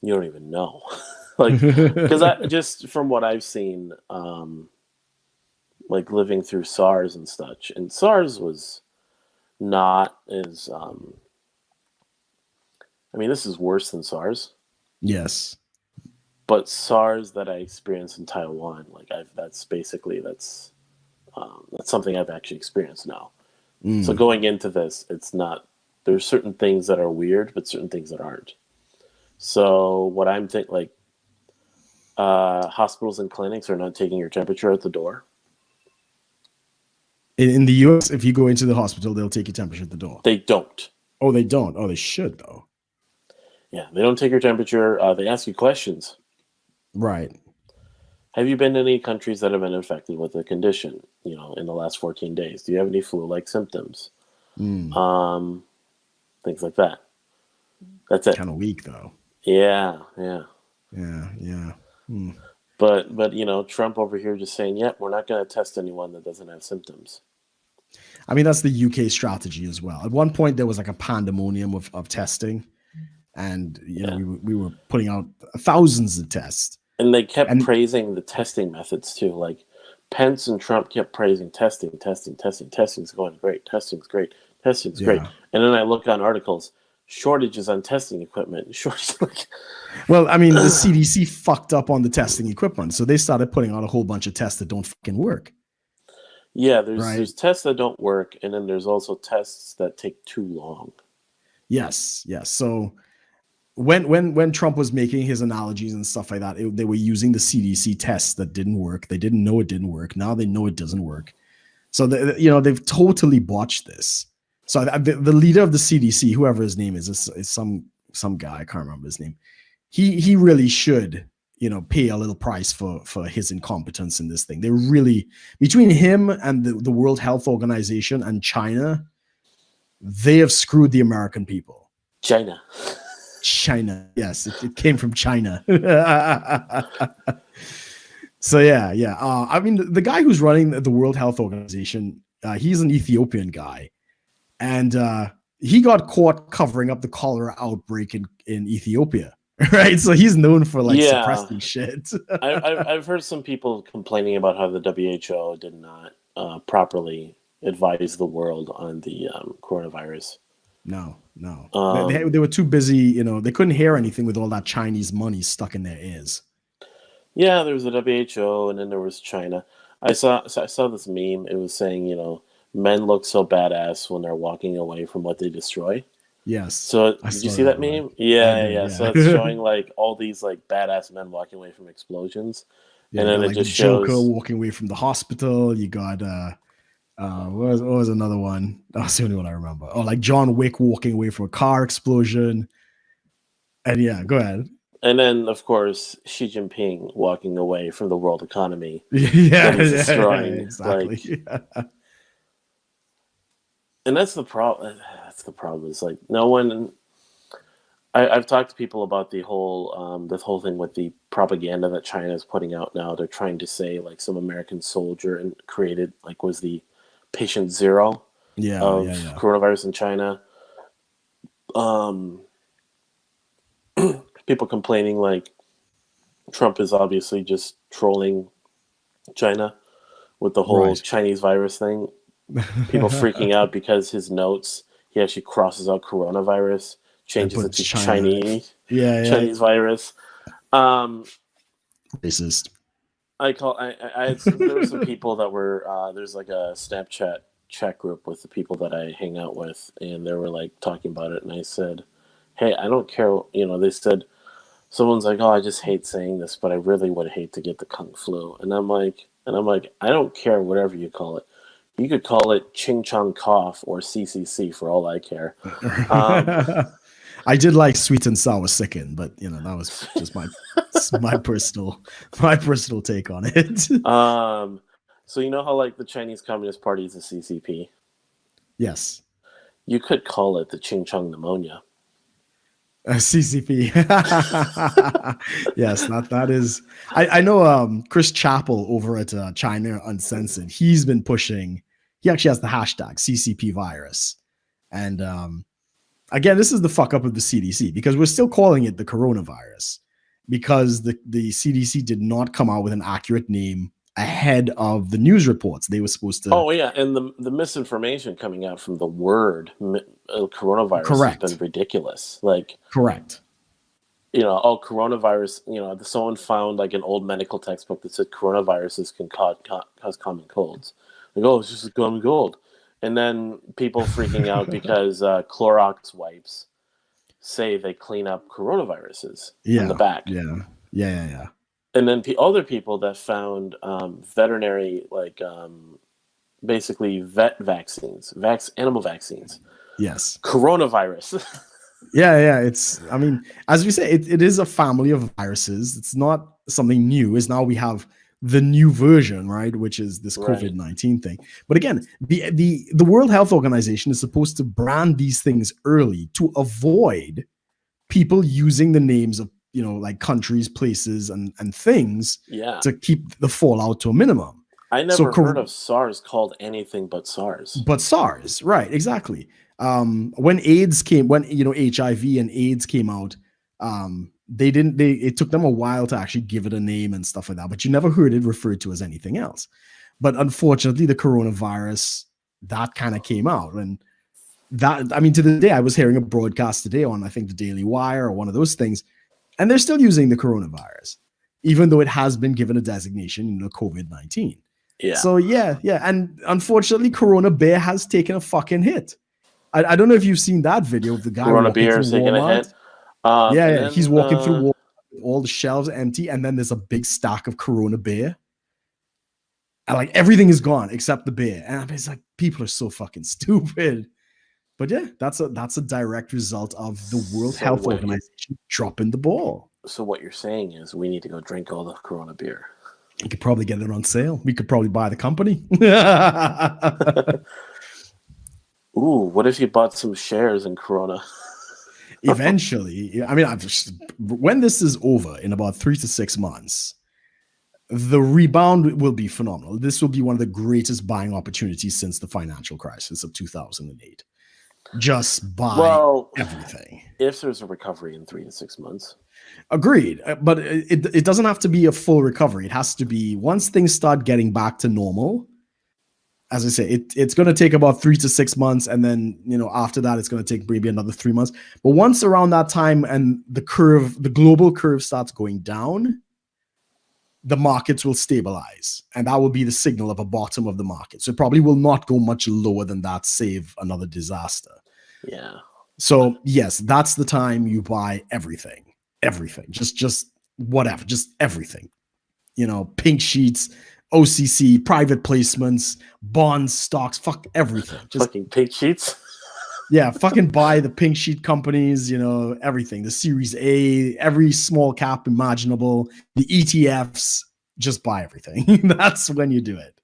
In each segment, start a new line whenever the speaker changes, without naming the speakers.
You don't even know. Like, because I just from what I've seen, like living through SARS and such, and SARS was not as. I mean, this is worse than SARS,
Yes.
but SARS that I experienced in Taiwan, like that's something I've actually experienced now. So going into this, it's not. There's certain things that are weird, but certain things that aren't. So what I'm thinking, like, hospitals and clinics are not taking your temperature at the door.
In the US, if you go into the hospital, they'll take your temperature at the door.
They don't.
Oh, they don't. Oh, they should though.
Yeah, they don't take your temperature. They ask you questions.
Right.
Have you been to any countries that have been infected with the condition, in the last 14 days? Do you have any flu-like symptoms? Things like that. That's it.
Kind of weak, though.
Yeah.
Yeah.
But Trump over here just saying, "Yep, we're not going to test anyone that doesn't have symptoms."
I mean, that's the UK strategy as well. At one point, there was like a pandemonium of testing, and we were putting out thousands of tests.
And they kept praising the testing methods too. Like Pence and Trump kept praising testing. Testing's going great. Testing's great. Great. And then I look on articles, shortages on testing equipment.
Well, I mean, the CDC fucked up on the testing equipment, so they started putting out a whole bunch of tests that don't fucking work.
Yeah, there's tests that don't work, and then there's also tests that take too long.
Yes. So when Trump was making his analogies and stuff like that, they were using the CDC tests that didn't work. They didn't know it didn't work. Now they know it doesn't work. So they've totally botched this. So the leader of the CDC, whoever his name is some guy, I can't remember his name. He really should pay a little price for his incompetence in this thing. They really, between him and the World Health Organization and China, they have screwed the American people. China, yes, it came from China. So yeah. I mean, the guy who's running the World Health Organization, he's an Ethiopian guy, and he got caught covering up the cholera outbreak in Ethiopia. Right, so he's known for suppressing shit.
I've heard some people complaining about how the WHO did not properly advise the world on the coronavirus.
No. They were too busy, they couldn't hear anything with all that Chinese money stuck in their ears.
Yeah, there was the WHO, and then there was China. I saw this meme. It was saying, men look so badass when they're walking away from what they destroy.
Yes.
So did you see that meme? Yeah. So it's showing like all these like badass men walking away from explosions, and then it just shows
Joker walking away from the hospital. You got what was another one? That's the only one I remember. Oh, like John Wick walking away from a car explosion. And yeah, go ahead.
And then, of course, Xi Jinping walking away from the world economy.
Destroying. Exactly.
And that's the problem. That's the problem. Is like no one. I've talked to people about the whole this whole thing with the propaganda that China is putting out now. They're trying to say like some American soldier and created was the patient zero of coronavirus in China. People complaining like Trump is obviously just trolling China with the whole Chinese virus thing. People freaking out because his notes, he actually crosses out coronavirus, changes it to Chinese. Chinese virus.
Racist.
There were some people that were there's like a Snapchat chat group with the people that I hang out with, and they were like talking about it, and I said, "Hey, I don't care." They said someone's like, "Oh, I just hate saying this, but I really would hate to get the kung flu," and I'm like, I don't care whatever you call it. You could call it Ching Chong Cough or CCC for all I care.
I did like sweet and sour sicken, but that was just my personal take on it.
So you know how like the Chinese Communist Party is a CCP?
Yes.
You could call it the Ching Chong pneumonia.
CCP. Yes, that is. I know Chris Chappell over at China Uncensored. He's been pushing. He actually has the hashtag CCP virus, and again, this is the fuck up of the CDC, because we're still calling it the coronavirus because the CDC did not come out with an accurate name ahead of the news reports. They were supposed to.
Oh yeah, and the misinformation coming out from the word coronavirus
Correct.
has been ridiculous. Like,
correct.
Coronavirus. Someone found like an old medical textbook that said coronaviruses can cause common colds. Like, it's just a common cold. And then people freaking out because Clorox wipes say they clean up coronaviruses in the back.
Yeah.
And then other people that found veterinary, basically vet vaccines, animal vaccines.
Yes.
Coronavirus.
Yeah. As we say, it is a family of viruses. It's not something new. It's now we have the new version, right? Which is this COVID-19 thing. But again, the World Health Organization is supposed to brand these things early to avoid people using the names of, like countries, places, and things to keep the fallout to a minimum.
I never heard of SARS called anything but SARS.
But SARS, right, exactly. When AIDS came, when HIV and AIDS came out, it took them a while to actually give it a name and stuff like that, but you never heard it referred to as anything else. But unfortunately, the coronavirus, that kind of came out. And to this day, I was hearing a broadcast today on, I think, the Daily Wire or one of those things, and they're still using the coronavirus, even though it has been given a designation, COVID-19.
Yeah.
So yeah. And unfortunately, Corona Bear has taken a fucking hit. I don't know if you've seen that video of the guy
Corona Bear is taking a hit.
Then, he's walking through Walmart, all the shelves empty, and then there's a big stack of Corona Beer. And like everything is gone except the beer. And it's like, people are so fucking stupid. But yeah, that's a direct result of the World Health Organization dropping the ball.
So what you're saying is we need to go drink all the Corona beer.
You could probably get it on sale. We could probably buy the company.
Ooh, what if you bought some shares in Corona?
Eventually, when this is over in about 3 to 6 months, the rebound will be phenomenal. This will be one of the greatest buying opportunities since the financial crisis of 2008. Just buy everything.
If there's a recovery in 3 to 6 months.
Agreed. But it doesn't have to be a full recovery. It has to be once things start getting back to normal. As I say, it's going to take about 3 to 6 months. And then, after that, it's going to take maybe another 3 months. But once around that time and the global curve starts going down, the markets will stabilize. And that will be the signal of a bottom of the market. So it probably will not go much lower than that, save another disaster.
Yeah.
So yes, that's the time you buy everything. Everything. Just whatever. Just everything. Pink sheets, OCC, private placements, bonds, stocks, fuck everything. Just
fucking pink sheets.
Yeah, fucking buy the pink sheet companies, everything. The Series A, every small cap imaginable, the ETFs, just buy everything. That's when you do it.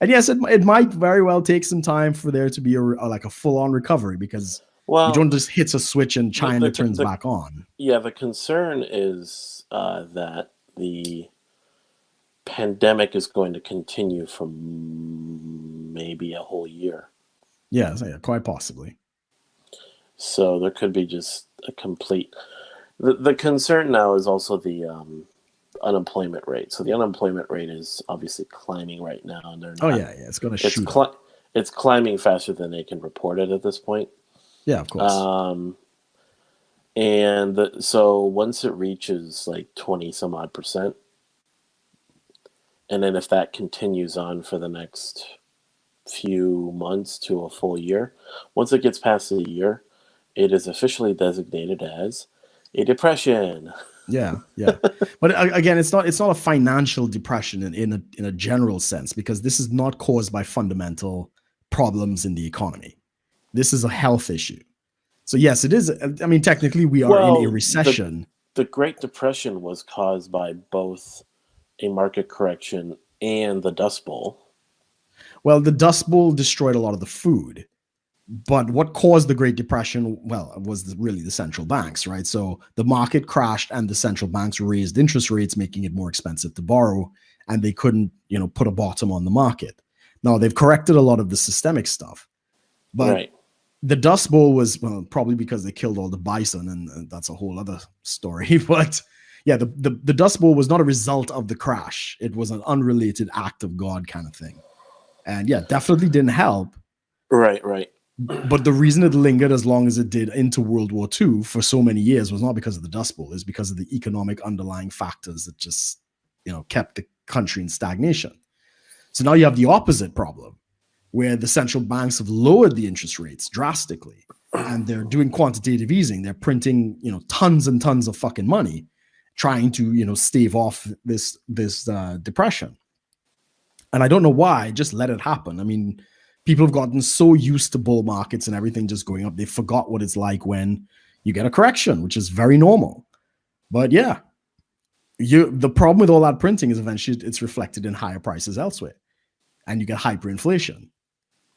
And yes, it might very well take some time for there to be a full-on recovery, because you don't just hit a switch and China turns back on.
Yeah, the concern is that the pandemic is going to continue for maybe a whole year.
Yeah, quite possibly.
So there could be just a complete... The concern now is also the unemployment rate. So the unemployment rate is obviously climbing right now. And they're not,
it's going to shoot.
It's climbing faster than they can report it at this point.
Yeah, of course.
So once it reaches 20 some odd percent, and then if that continues on for the next few months to a full year, once it gets past a year, it is officially designated as a depression.
Yeah. But again, it's not a financial depression in a general sense, because this is not caused by fundamental problems in the economy. This is a health issue. So yes, it is. Technically we are in a recession.
The Great Depression was caused by both a market correction and the Dust Bowl.
Well, the Dust Bowl destroyed a lot of the food. But what caused the Great Depression, was really the central banks, right? So the market crashed and the central banks raised interest rates, making it more expensive to borrow, and they couldn't, put a bottom on the market. Now, they've corrected a lot of the systemic stuff. But The Dust Bowl was, well, probably because they killed all the bison, and that's a whole other story. But yeah, the Dust Bowl was not a result of the crash. It was an unrelated act of God kind of thing. And yeah, definitely didn't help.
Right.
But the reason it lingered as long as it did into World War II for so many years was not because of the Dust Bowl. It's because of the economic underlying factors that just, kept the country in stagnation. So now you have the opposite problem, where the central banks have lowered the interest rates drastically, and they're doing quantitative easing. They're printing, tons and tons of fucking money, trying to, stave off this depression. And I don't know why. Just let it happen. I mean, people have gotten so used to bull markets and everything just going up, they forgot what it's like when you get a correction, which is very normal. But yeah, the problem with all that printing is eventually it's reflected in higher prices elsewhere, and you get hyperinflation.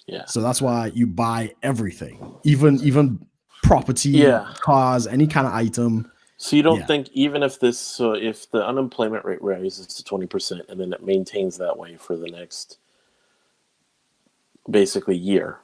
Yeah.
So that's why you buy everything, even property, cars, any kind of item.
So you don't think even if if the unemployment rate rises to 20% and then it maintains that way for the next basically year,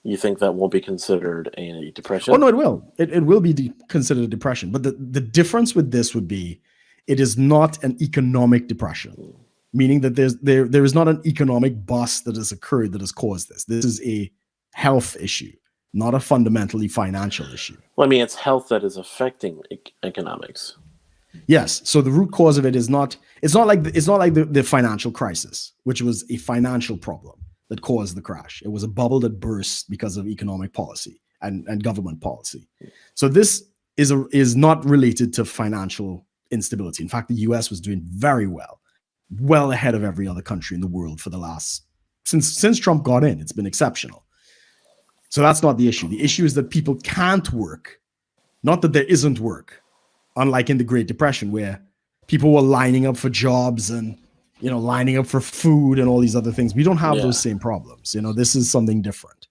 you think that won't be considered a depression?
Oh no, it will. It will be considered a depression. But the difference with this would be, it is not an economic depression, meaning that there is not an economic bust that has occurred that has caused this. This is a health issue, not a fundamentally financial issue.
Well, I mean, it's health that is affecting economics.
Yes. So the root cause of it is not. It's not like the financial crisis, which was a financial problem that caused the crash. It was a bubble that burst because of economic policy and government policy. So this is not related to financial instability. In fact, the US was doing very well ahead of every other country in the world for the last, since Trump got in. It's been exceptional. So that's not the issue. The issue is that people can't work, not that there isn't work, unlike in the Great Depression, where people were lining up for jobs and lining up for food and all these other things. We don't have those same problems. This is something different.